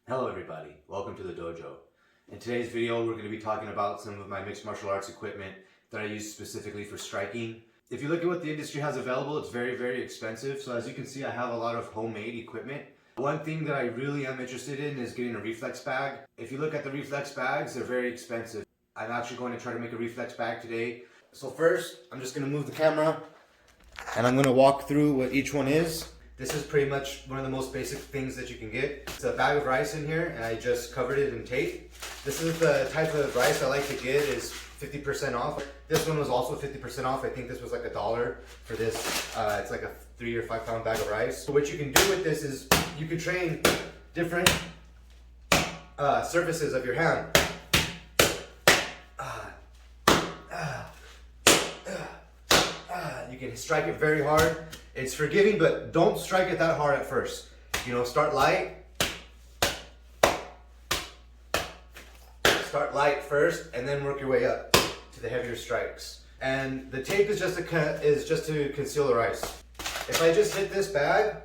Hello everybody, welcome to the dojo. In today's video we're going to be talking about some of my mixed martial arts equipment that I use specifically for striking. If you look at what the industry has available, it's very expensive. So as you can see, I have a lot of homemade equipment. One thing that I really am interested in is getting a reflex bag. If you look at the reflex bags, they're very expensive. I'm actually going to try to make a reflex bag today. So first, I'm just going to move the camera and I'm going to walk through what each one is. This is pretty much one of the most basic things that you can get. It's a bag of rice in here and I just covered it in tape. This is the type of rice I like to get, is 50% off. This one was also 50% off. I think this was like $1 for this. It's like a 3 or 5 pound bag of rice. So what you can do with this is you can train different surfaces of your hand. You can strike it very hard. It's forgiving, but don't strike it that hard at first. You know, start light. Start light first, and then work your way up to the heavier strikes. And the tape is just to conceal the rice. If I just hit this bag,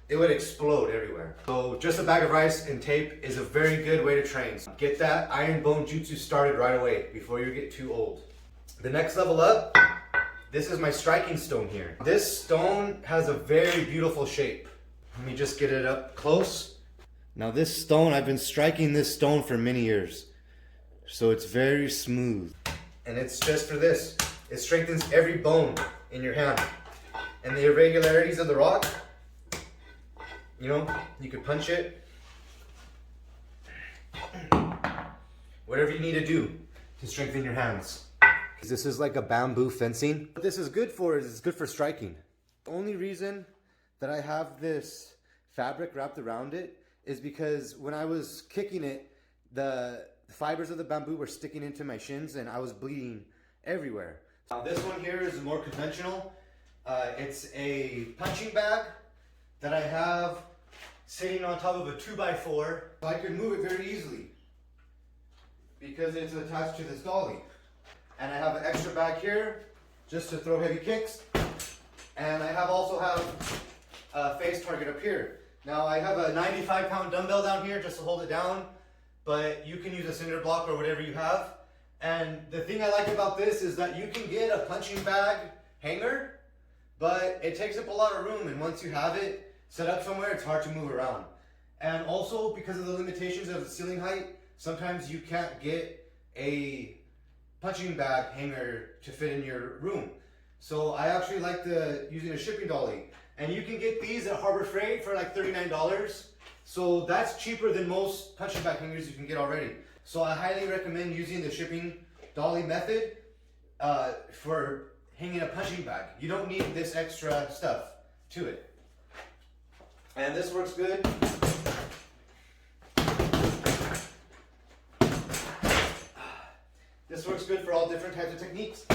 it would explode everywhere. So just a bag of rice and tape is a very good way to train. Get that iron bone jutsu started right away before you get too old. The next level up, this is my striking stone here. This stone has a very beautiful shape. Let me just get it up close. Now this stone, I've been striking this stone for many years. So it's very smooth. And it's just for this. It strengthens every bone in your hand. And the irregularities of the rock, you know, you could punch it. Whatever you need to do to strengthen your hands. This is like a bamboo fencing. What this is good for is it's good for striking. The only reason that I have this fabric wrapped around it is because when I was kicking it, the fibers of the bamboo were sticking into my shins and I was bleeding everywhere. Now this one here is more conventional. It's a punching bag that I have sitting on top of a 2x4. I can move it very easily because it's attached to this dolly. And I have an extra bag here just to throw heavy kicks. And I also have a face target up here. Now I have a 95 pound dumbbell down here just to hold it down, but you can use a cinder block or whatever you have. And the thing I like about this is that you can get a punching bag hanger, but it takes up a lot of room, and once you have it set up somewhere, it's hard to move around. And also because of the limitations of the ceiling height, sometimes you can't get a punching bag hanger to fit in your room. So I actually like using a shipping dolly. And you can get these at Harbor Freight for like $39. So that's cheaper than most punching bag hangers you can get already. So I highly recommend using the shipping dolly method for hanging a punching bag. You don't need this extra stuff to it. And this works good. This works good for all different types of techniques.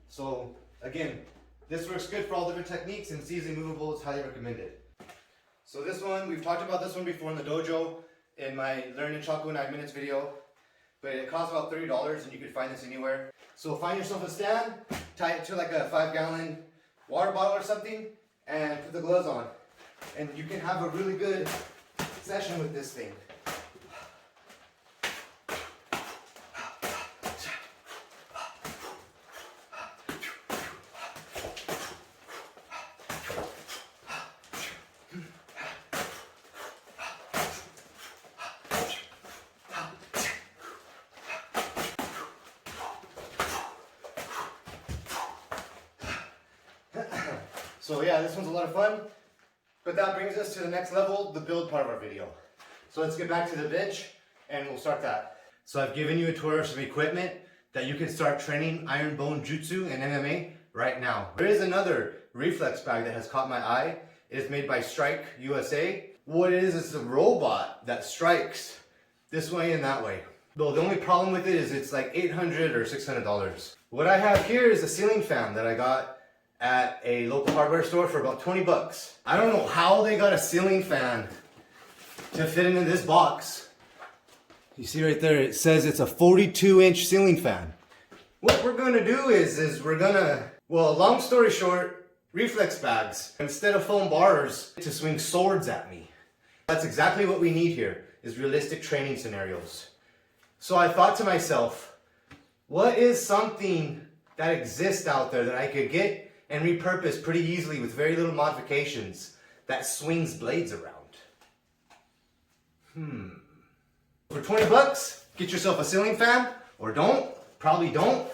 So again, this works good for all different techniques, and it's easily movable. It's highly recommended. So this one, we've talked about this one before in the dojo in my Learn in Chaco 9 minutes video, but it costs about $30 and you can find this anywhere. So find yourself a stand, tie it to like a 5-gallon water bottle or something, and put the gloves on. And you can have a really good session with this thing. So yeah, this one's a lot of fun, but that brings us to the next level, the build part of our video. So let's get back to the bench and we'll start that. So I've given you a tour of some equipment that you can start training iron bone jutsu and MMA right now. There is another reflex bag that has caught my eye. It is made by Strike USA. What it is a robot that strikes this way and that way. Though the only problem with it is it's like $800 or $600. What I have here is a ceiling fan that I got at a local hardware store for about 20 bucks. I don't know how they got a ceiling fan to fit into this box. You see right there, it says it's a 42-inch ceiling fan. What we're gonna do is we're gonna, well, long story short, reflex bags instead of foam bars to swing swords at me. That's exactly what we need here, is realistic training scenarios. So I thought to myself, what is something that exists out there that I could get and repurpose pretty easily with very little modifications that swings blades around? For 20 bucks, get yourself a ceiling fan, or don't, probably don't.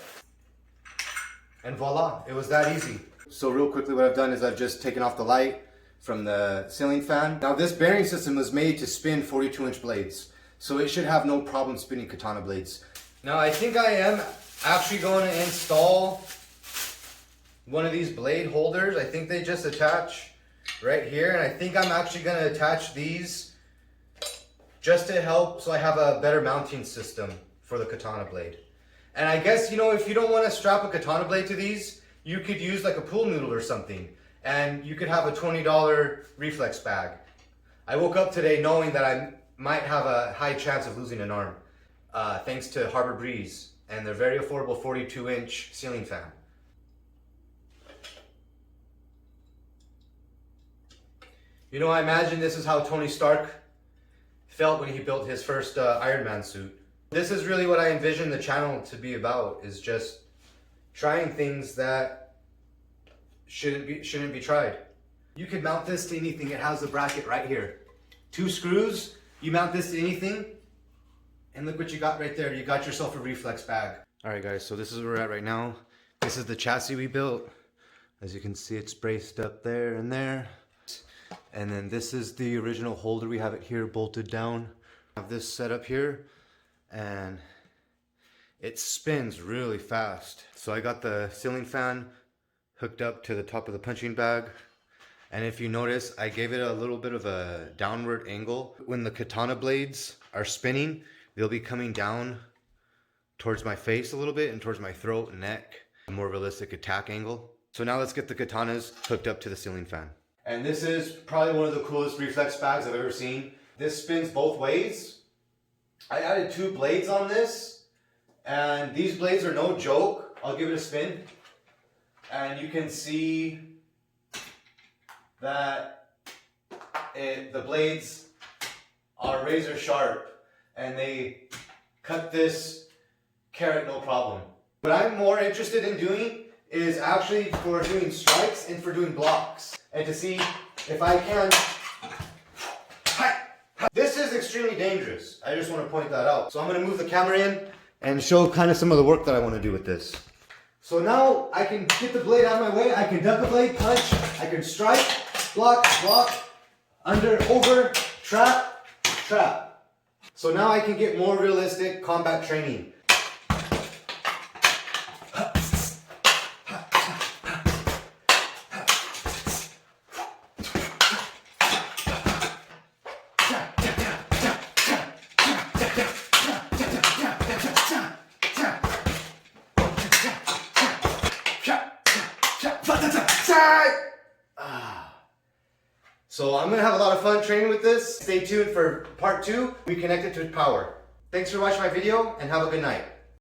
And voila, it was that easy. So real quickly what I've done is I've just taken off the light from the ceiling fan. Now this bearing system was made to spin 42-inch blades, so it should have no problem spinning katana blades. Now I think I am actually going to install one of these blade holders. I think they just attach right here, and I think I'm actually going to attach these just to help so I have a better mounting system for the katana blade. And I guess, you know, if you don't want to strap a katana blade to these, you could use like a pool noodle or something, and you could have a $20 reflex bag. I woke up today knowing that I might have a high chance of losing an arm, thanks to Harbor Breeze and their very affordable 42-inch ceiling fan. You know, I imagine this is how Tony Stark felt when he built his first Iron Man suit. This is really what I envision the channel to be about, is just trying things that shouldn't be tried. You can mount this to anything. It has a bracket right here. 2 screws, you mount this to anything, and look what you got right there. You got yourself a reflex bag. Alright guys, so this is where we're at right now. This is the chassis we built. As you can see, it's braced up there and there. And then this is the original holder. We have it here bolted down. I have this set up here, and it spins really fast. So I got the ceiling fan hooked up to the top of the punching bag. And if you notice, I gave it a little bit of a downward angle. When the katana blades are spinning, they'll be coming down towards my face a little bit and towards my throat and neck. A more realistic attack angle. So now let's get the katanas hooked up to the ceiling fan. And this is probably one of the coolest reflex bags I've ever seen. This spins both ways. I added 2 blades on this, and these blades are no joke. I'll give it a spin, and you can see that the blades are razor sharp, and they cut this carrot no problem. What I'm more interested in doing is actually for doing strikes and for doing blocks, and to see if I can. This is extremely dangerous. I just want to point that out. So I'm going to move the camera in and show kind of some of the work that I want to do with this. So now I can get the blade out of my way. I can duck a blade, punch. I can strike, block, under, over, trap, trap. So now I can get more realistic combat training. So I'm going to have a lot of fun training with this. Stay tuned for part 2. We connect it to power. Thanks for watching my video, and have a good night.